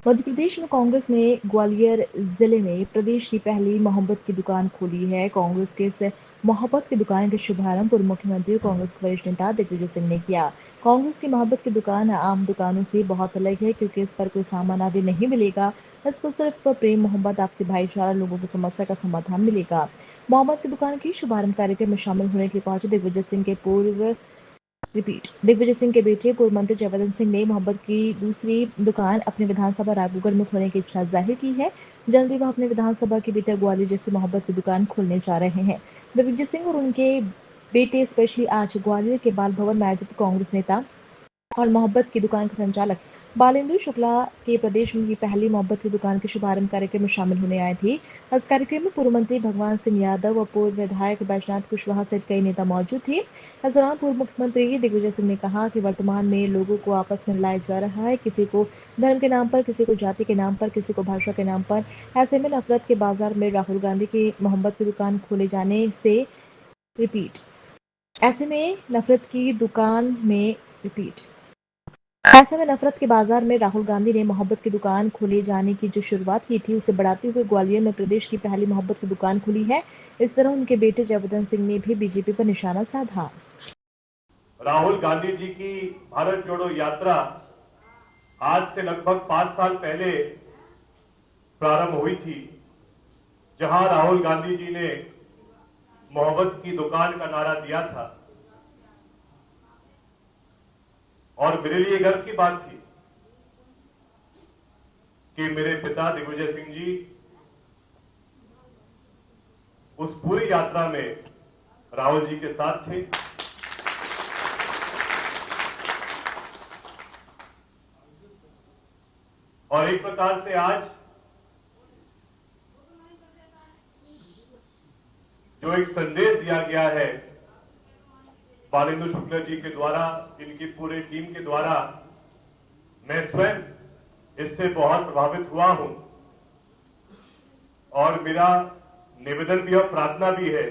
मध्य प्रदेश में कांग्रेस ने ग्वालियर जिले में प्रदेश की पहली मोहब्बत की दुकान खोली है। कांग्रेस के इस मोहब्बत की दुकान का शुभारंभ पूर्व मुख्यमंत्री और कांग्रेस के वरिष्ठ नेता दिग्विजय सिंह ने किया। कांग्रेस की मोहब्बत की दुकान आम दुकानों से बहुत अलग है क्योंकि इस पर कोई सामान आदि नहीं मिलेगा। इसको सिर्फ प्रेम, मोहब्बत, आपसी भाईचारा, लोगों की समस्या का समाधान मिलेगा। मोहब्बत की दुकान की शुभारंभ कार्यक्रम में शामिल होने के लिए पहुंचे दिग्विजय सिंह के बेटे पूर्व मंत्री जयवर्धन सिंह ने मोहब्बत की दूसरी दुकान अपने विधानसभा राघोगढ़ में खोलने की इच्छा जाहिर की है। जल्दी वह अपने विधानसभा के भीतर ग्वालियर जैसी मोहब्बत की दुकान खोलने जा रहे हैं। दिग्विजय सिंह और उनके बेटे स्पेशली आज ग्वालियर के बाल भवन में आयोजित कांग्रेस नेता और मोहब्बत की दुकान के संचालक बालेंद्र शुक्ला के प्रदेश में पहली मोहब्बत की दुकान के शुभारंभ कार्यक्रम में शामिल होने आए थे। इस कार्यक्रम में पूर्व मंत्री भगवान सिंह यादव और पूर्व विधायक बैजनाथ कुशवाहा सहित कई नेता मौजूद थे। इस दौरान पूर्व मुख्यमंत्री दिग्विजय सिंह ने कहा कि वर्तमान में लोगों को आपस में लड़ाया जा रहा है, किसी को धर्म के नाम पर, किसी को जाति के नाम पर, किसी को भाषा के नाम पर। ऐसे में नफरत के बाजार में राहुल गांधी की मोहब्बत की दुकान खोले जाने से रिपीट ऐसे में नफरत की दुकान में रिपीट ऐसे में नफरत के बाजार में राहुल गांधी ने मोहब्बत की दुकान खोले जाने की जो शुरुआत की थी उसे बढ़ाते हुए ग्वालियर में प्रदेश की पहली मोहब्बत की दुकान खुली है। इस तरह उनके बेटे जयवर्धन सिंह ने भी बीजेपी पर निशाना साधा। राहुल गांधी जी की भारत जोड़ो यात्रा आज से लगभग 5 साल पहले प्रारंभ हुई थी, जहां राहुल गांधी जी ने मोहब्बत की दुकान का नारा दिया था और मेरे लिए गर्व की बात थी कि मेरे पिता दिग्विजय सिंह जी उस पूरी यात्रा में राहुल जी के साथ थे। और एक प्रकार से आज जो एक संदेश दिया गया है बालेंद्र शुक्ला जी के द्वारा, इनकी पूरी टीम के द्वारा, मैं स्वयं इससे बहुत प्रभावित हुआ हूं और मेरा निवेदन भी और प्रार्थना भी है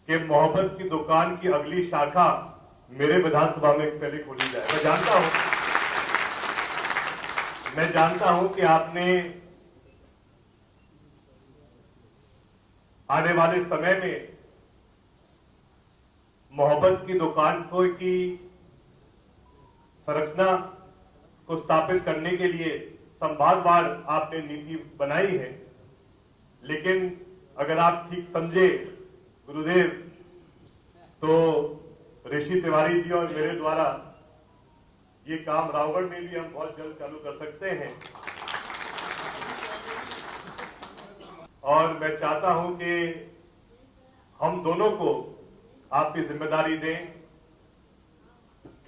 कि मोहब्बत की दुकान की अगली शाखा मेरे विधानसभा में पहले खोली जाए। मैं जानता हूं कि आपने आने वाले समय में मोहब्बत की दुकान को की संरचना को स्थापित करने के लिए संभागवार आपने नीति बनाई है, लेकिन अगर आप ठीक समझे गुरुदेव तो ऋषि तिवारी जी और मेरे द्वारा ये काम रावगढ़ में भी हम बहुत जल्द चालू कर सकते हैं। और मैं चाहता हूं कि हम दोनों को आप ये जिम्मेदारी दें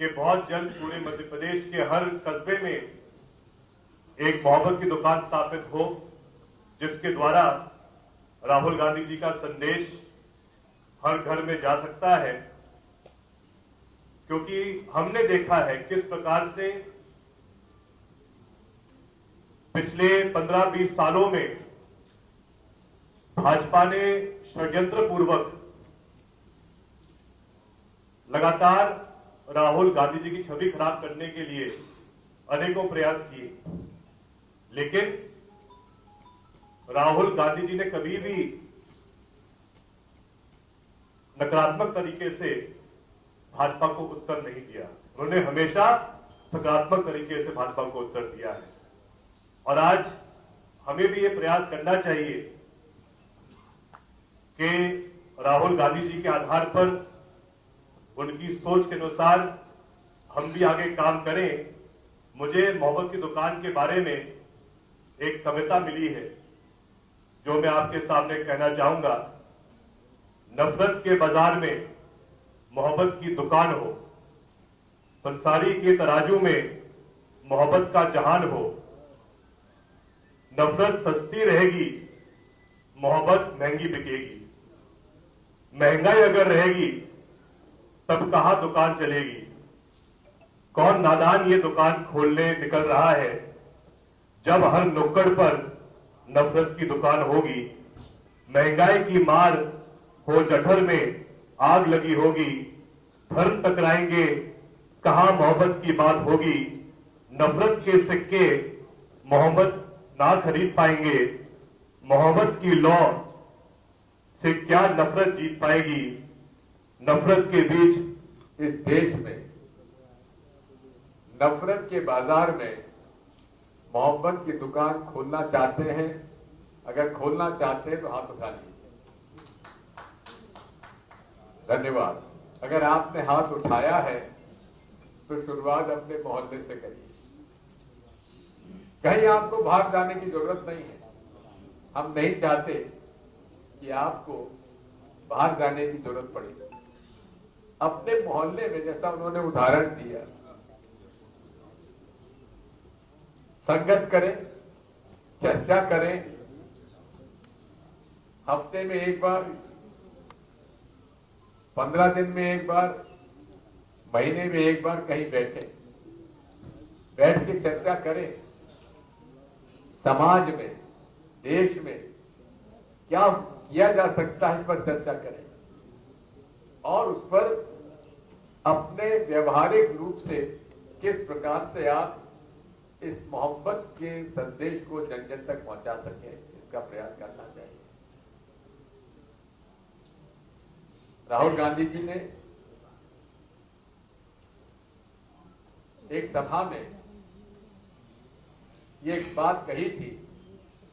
कि बहुत जल्द पूरे मध्य प्रदेश के हर कस्बे में एक मोहब्बत की दुकान स्थापित हो, जिसके द्वारा राहुल गांधी जी का संदेश हर घर में जा सकता है। क्योंकि हमने देखा है किस प्रकार से पिछले 15-20 सालों में भाजपा ने षड्यंत्र पूर्वक लगातार राहुल गांधी जी की छवि खराब करने के लिए अनेकों प्रयास किए, लेकिन राहुल गांधी जी ने कभी भी नकारात्मक तरीके से भाजपा को उत्तर नहीं दिया। उन्होंने हमेशा सकारात्मक तरीके से भाजपा को उत्तर दिया है और आज हमें भी ये प्रयास करना चाहिए कि राहुल गांधी जी के आधार पर, उनकी सोच के अनुसार हम भी आगे काम करें। मुझे मोहब्बत की दुकान के बारे में एक कविता मिली है जो मैं आपके सामने कहना चाहूंगा। नफरत के बाजार में मोहब्बत की दुकान हो, संसारी के तराजू में मोहब्बत का जहान हो। नफरत सस्ती रहेगी, मोहब्बत महंगी बिकेगी। महंगाई अगर रहेगी तब कहां दुकान चलेगी। कौन नादान ये दुकान खोलने निकल रहा है, जब हर नुक्कड़ पर नफरत की दुकान होगी। महंगाई की मार हो जठर में आग लगी होगी। धर्म टकराएंगे कहां मोहब्बत की बात होगी। नफरत के सिक्के मोहब्बत ना खरीद पाएंगे। मोहब्बत की लौ से क्या नफरत जीत पाएगी। नफरत के बीच इस देश में नफरत के बाजार में मोहब्बत की दुकान खोलना चाहते हैं? अगर खोलना चाहते हैं तो हाथ उठा लीजिए। धन्यवाद। अगर आपने हाथ उठाया है तो शुरुआत अपने मोहल्ले से करिए। कहीं आपको बाहर जाने की जरूरत नहीं है। हम नहीं चाहते कि आपको बाहर जाने की जरूरत पड़े। अपने मोहल्ले में, जैसा उन्होंने उदाहरण दिया, संगत करें, चर्चा करें, हफ्ते में एक बार, 15 दिन में एक बार, महीने में एक बार कहीं बैठ के चर्चा करें। समाज में, देश में क्या किया जा सकता है, इस पर चर्चा करें और उस पर अपने व्यवहारिक रूप से किस प्रकार से आप इस मोहब्बत के संदेश को जन जन तक पहुंचा सके, इसका प्रयास करना चाहिए। राहुल गांधी जी ने एक सभा में ये एक बात कही थी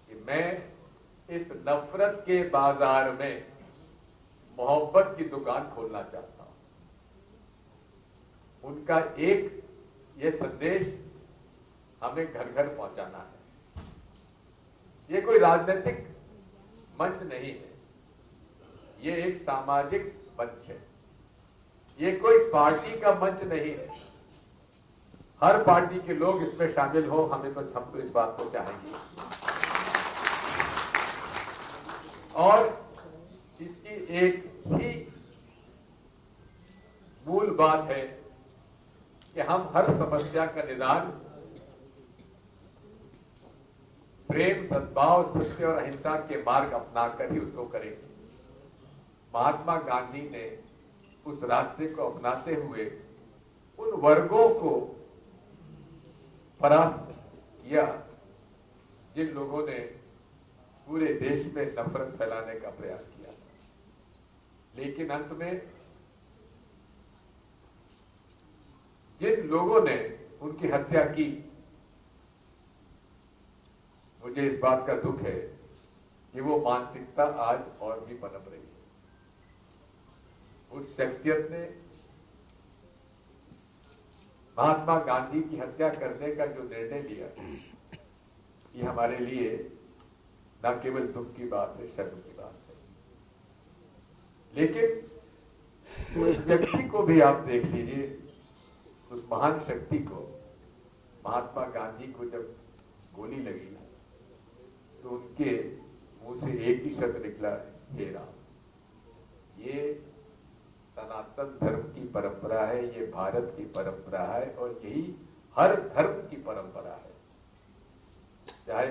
कि मैं इस नफरत के बाजार में मोहब्बत की दुकान खोलना चाहता हूं। उनका एक ये संदेश हमें घर घर पहुंचाना है। ये कोई राजनीतिक मंच नहीं है, ये एक सामाजिक मंच है, ये कोई पार्टी का मंच नहीं है। हर पार्टी के लोग इसमें शामिल हो, हम तो इस बात को चाहेंगे। और इसकी एक ही मूल बात है कि हम हर समस्या का निदान प्रेम, सद्भाव, सत्य और अहिंसा के मार्ग अपनाकर ही उसको करेंगे। महात्मा गांधी ने उस रास्ते को अपनाते हुए उन वर्गों को परास्त किया जिन लोगों ने पूरे देश में नफरत फैलाने का प्रयास किया। लेकिन अंत में जिन लोगों ने उनकी हत्या की, मुझे इस बात का दुख है कि वो मानसिकता आज और भी पनप रही है। उस शख्सियत ने महात्मा गांधी की हत्या करने का जो निर्णय लिया, ये हमारे लिए न केवल दुख की बात है, शर्म की बात है। लेकिन उस व्यक्ति को भी आप देख लीजिए, उस महान शक्ति को, महात्मा गांधी को जब गोली लगी ना, तो उनके मुंह से एक ही शब्द निकला, हे राम। ये सनातन धर्म की परंपरा है, ये भारत की परंपरा है और यही हर धर्म की परंपरा है। चाहे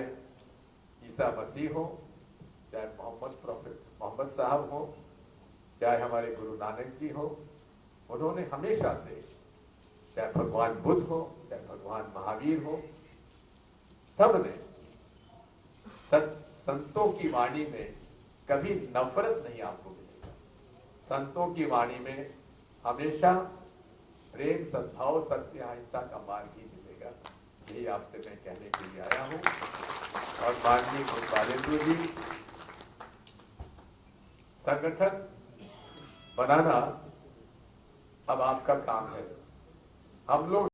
ईसा मसीह हो, चाहे मोहम्मद साहब हो, चाहे हमारे गुरु नानक जी हो, उन्होंने हमेशा से, चाहे भगवान बुद्ध हो, चाहे भगवान महावीर हो, सबने संतों की वाणी में कभी नफरत नहीं आपको मिलेगा। संतों की वाणी में हमेशा प्रेम, सद्भाव, सत्य, अहिंसा का मार्ग ही मिलेगा। यही आपसे मैं कहने के लिए आया हूं। और माननीय बालेंद्र जी, संगठन बनाना अब आपका काम है। हम लोग